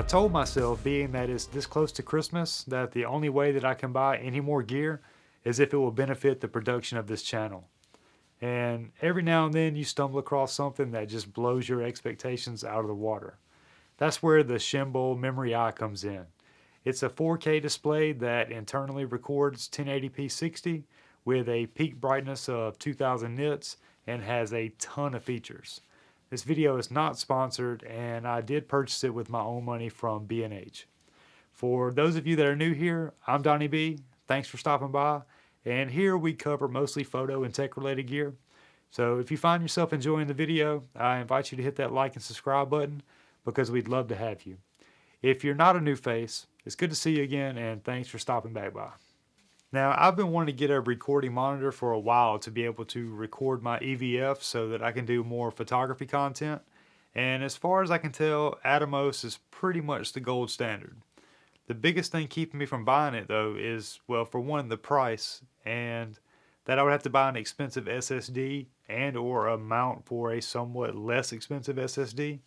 told myself, being that it's this close to Christmas, that the only way that I can buy any more gear is if it will benefit the production of this channel. And every now and then you stumble across something that just blows your expectations out of the water. That's where the Shimbol Memory I comes in. It's a 4K display that internally records 1080p 60 with a peak brightness of 2000 nits and has a ton of features. This video is not sponsored, and I did purchase it with my own money from B&H. For those of you that are new here, I'm Donnie B. Thanks for stopping by, and here we cover mostly photo and tech related gear. So if you find yourself enjoying the video, I invite you to hit that like and subscribe button because we'd love to have you. If you're not a new face, it's good to see you again, and thanks for stopping back by. Now, I've been wanting to get a recording monitor for a while to be able to record my EVF so that I can do more photography content. And as far as I can tell, Atomos is pretty much the gold standard. The biggest thing keeping me from buying it though is, well, for one, the price, and that I would have to buy an expensive SSD and or a mount for a somewhat less expensive SSD.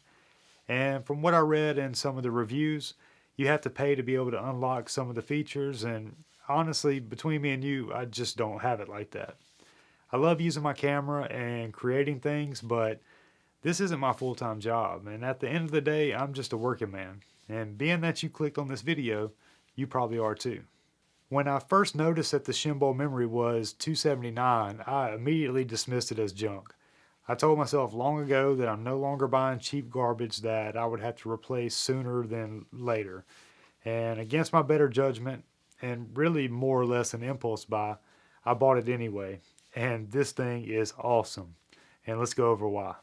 And from what I read in some of the reviews, you have to pay to be able to unlock some of the features, and honestly, between me and you, I just don't have it like that. I love using my camera and creating things, but this isn't my full-time job, and at the end of the day, I'm just a working man. And being that you clicked on this video, you probably are too. When I first noticed that the Shimbol Memory was $279, I immediately dismissed it as junk. I told myself long ago that I'm no longer buying cheap garbage that I would have to replace sooner than later. And against my better judgment, and really more or less an impulse buy, I bought it anyway. And this thing is awesome. And let's go over why.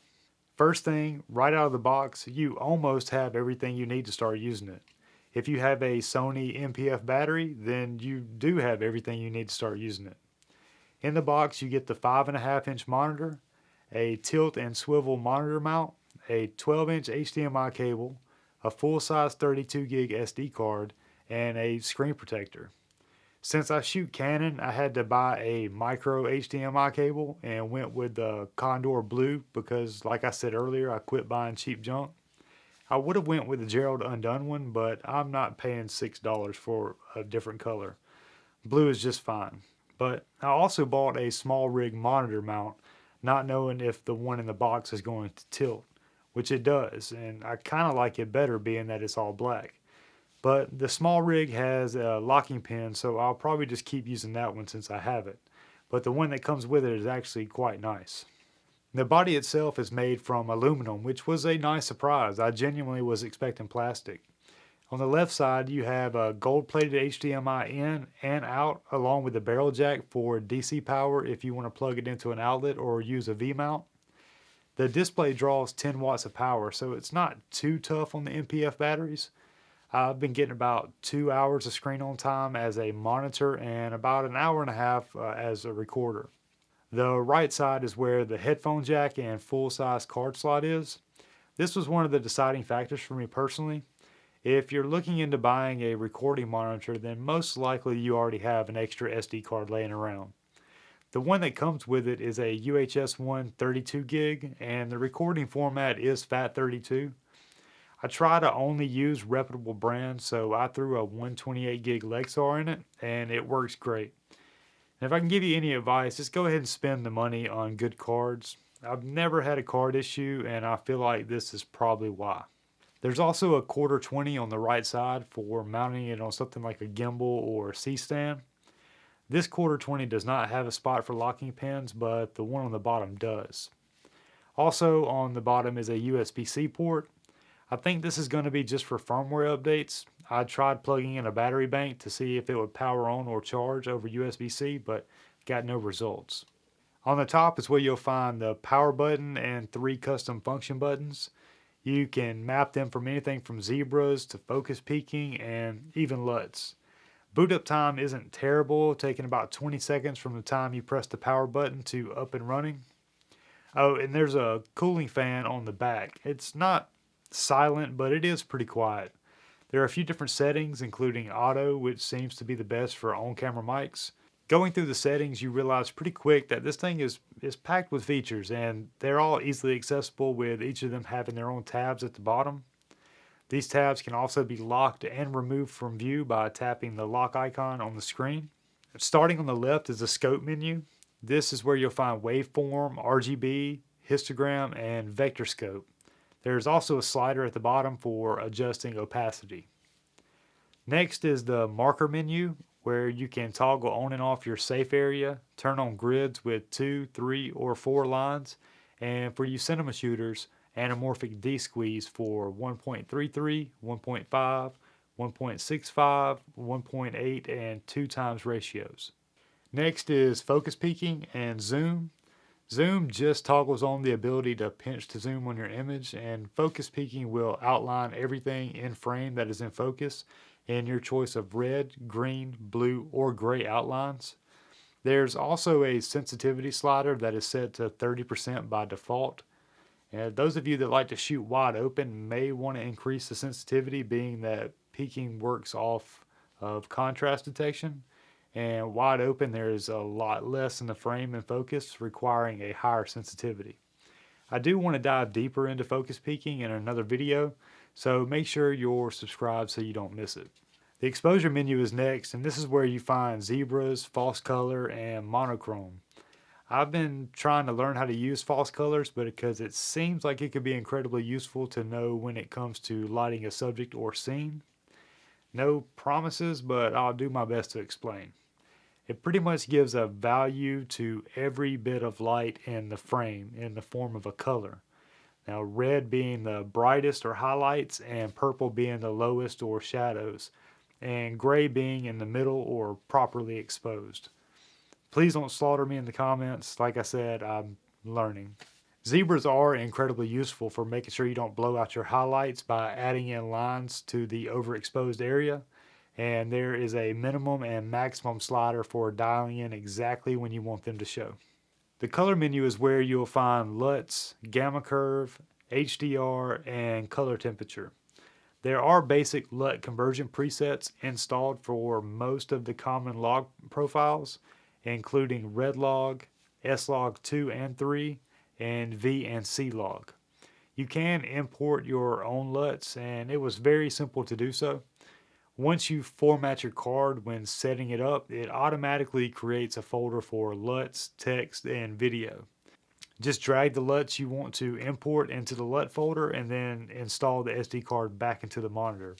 First thing, right out of the box, you almost have everything you need to start using it. If you have a Sony MPF battery, then you do have everything you need to start using it. In the box, you get the 5.5-inch monitor, a tilt and swivel monitor mount, a 12-inch HDMI cable, a full-size 32 gig SD card, and a screen protector. Since I shoot Canon, I had to buy a micro HDMI cable and went with the Kondor blue because, like I said earlier, I quit buying cheap junk. I would have went with the Gerald Undone one, but I'm not paying $6 for a different color. Blue is just fine. But I also bought a SmallRig monitor mount, not knowing if the one in the box is going to tilt, which it does, and I kind of like it better being that it's all black. But the SmallRig has a locking pin, so I'll probably just keep using that one since I have it. But the one that comes with it is actually quite nice. The body itself is made from aluminum, which was a nice surprise. I genuinely was expecting plastic. On the left side, you have a gold-plated HDMI in and out, along with a barrel jack for DC power if you want to plug it into an outlet or use a V-mount. The display draws 10 watts of power, so it's not too tough on the MPF batteries. I've been getting about 2 hours of screen on time as a monitor and about an hour and a half as a recorder. The right side is where the headphone jack and full-size card slot is. This was one of the deciding factors for me personally. If you're looking into buying a recording monitor, then most likely you already have an extra SD card laying around. The one that comes with it is a UHS-1 32 gig, and the recording format is FAT32. I try to only use reputable brands, so I threw a 128 gig Lexar in it, and it works great. And if I can give you any advice, just go ahead and spend the money on good cards. I've never had a card issue, and I feel like this is probably why. There's also a quarter 20 on the right side for mounting it on something like a gimbal or C-stand. This quarter 20 does not have a spot for locking pins, but the one on the bottom does. Also on the bottom is a USB-C port. I think this is going to be just for firmware updates. I tried plugging in a battery bank to see if it would power on or charge over USB-C, but got no results. On the top is where you'll find the power button and 3 custom function buttons. You can map them from anything from zebras to focus peaking and even LUTs. Boot up time isn't terrible, taking about 20 seconds from the time you press the power button to up and running. Oh, and there's a cooling fan on the back. It's not silent, but it is pretty quiet. There are a few different settings, including auto, which seems to be the best for on-camera mics. Going through the settings, you realize pretty quick that this thing is packed with features, and they're all easily accessible with each of them having their own tabs at the bottom. These tabs can also be locked and removed from view by tapping the lock icon on the screen. Starting on the left is the scope menu. This is where you'll find waveform, RGB, histogram, and vector scope. There's also a slider at the bottom for adjusting opacity. Next is the marker menu, where you can toggle on and off your safe area, turn on grids with 2, 3, or 4 lines, and for you cinema shooters, anamorphic D-squeeze for 1.33, 1.5, 1.65, 1.8, and 2 times ratios. Next is focus peaking and zoom. Zoom just toggles on the ability to pinch to zoom on your image, and focus peaking will outline everything in frame that is in focus in your choice of red, green, blue, or gray outlines. There's also a sensitivity slider that is set to 30% by default. And those of you that like to shoot wide open may want to increase the sensitivity, being that peaking works off of contrast detection. And wide open, there is a lot less in the frame in focus, requiring a higher sensitivity. I do want to dive deeper into focus peaking in another video, so make sure you're subscribed so you don't miss it. The exposure menu is next, and this is where you find zebras, false color, and monochrome. I've been trying to learn how to use false colors, but because it seems like it could be incredibly useful to know when it comes to lighting a subject or scene. No promises, but I'll do my best to explain. It pretty much gives a value to every bit of light in the frame in the form of a color. Now, red being the brightest or highlights, and purple being the lowest or shadows, and gray being in the middle or properly exposed. Please don't slaughter me in the comments. Like I said, I'm learning. Zebras are incredibly useful for making sure you don't blow out your highlights by adding in lines to the overexposed area. And there is a minimum and maximum slider for dialing in exactly when you want them to show. The color menu is where you'll find LUTs, gamma curve, HDR, and color temperature. There are basic LUT conversion presets installed for most of the common log profiles, including red log, S-log 2 and 3, and V and C log. You can import your own LUTs, and it was very simple to do so. Once you format your card when setting it up, it automatically creates a folder for LUTs, text, and video. Just drag the LUTs you want to import into the LUT folder and then install the SD card back into the monitor.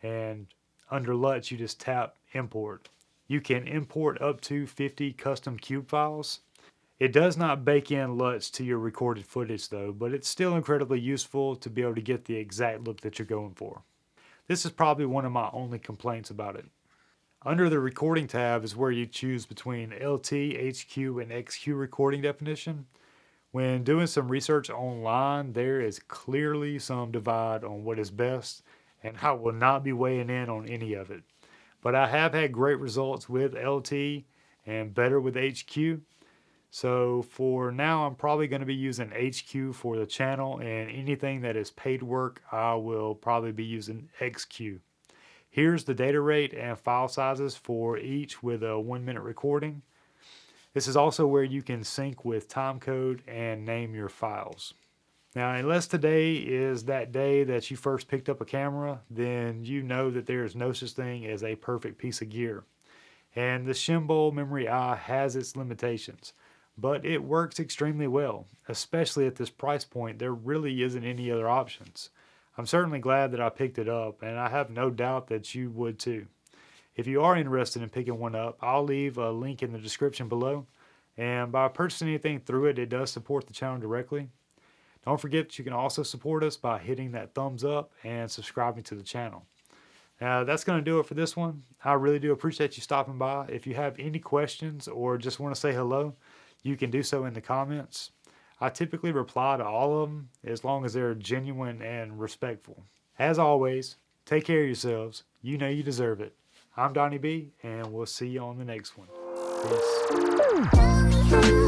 And under LUTs, you just tap import. You can import up to 50 custom cube files. It does not bake in LUTs to your recorded footage though, but it's still incredibly useful to be able to get the exact look that you're going for. This is probably one of my only complaints about it. Under the recording tab is where you choose between LT, HQ, and XQ recording definition. When doing some research online, there is clearly some divide on what is best, and I will not be weighing in on any of it. But I have had great results with LT and better with HQ. So for now, I'm probably going to be using HQ for the channel, and anything that is paid work, I will probably be using XQ. Here's the data rate and file sizes for each with a 1-minute recording. This is also where you can sync with timecode and name your files. Now, unless today is that day that you first picked up a camera, then you know that there is no such thing as a perfect piece of gear. And the Shimbol Memory I has its limitations, but it works extremely well. Especially at this price point, there really isn't any other options. I'm certainly glad that I picked it up, and I have no doubt that you would too. If you are interested in picking one up, I'll leave a link in the description below. And by purchasing anything through it, it does support the channel directly. Don't forget that you can also support us by hitting that thumbs up and subscribing to the channel. Now, that's going to do it for this one. I really do appreciate you stopping by. If you have any questions or just want to say hello, you can do so in the comments. I typically reply to all of them as long as they're genuine and respectful. As always, take care of yourselves. You know you deserve it. I'm Donnie B, and we'll see you on the next one. Peace.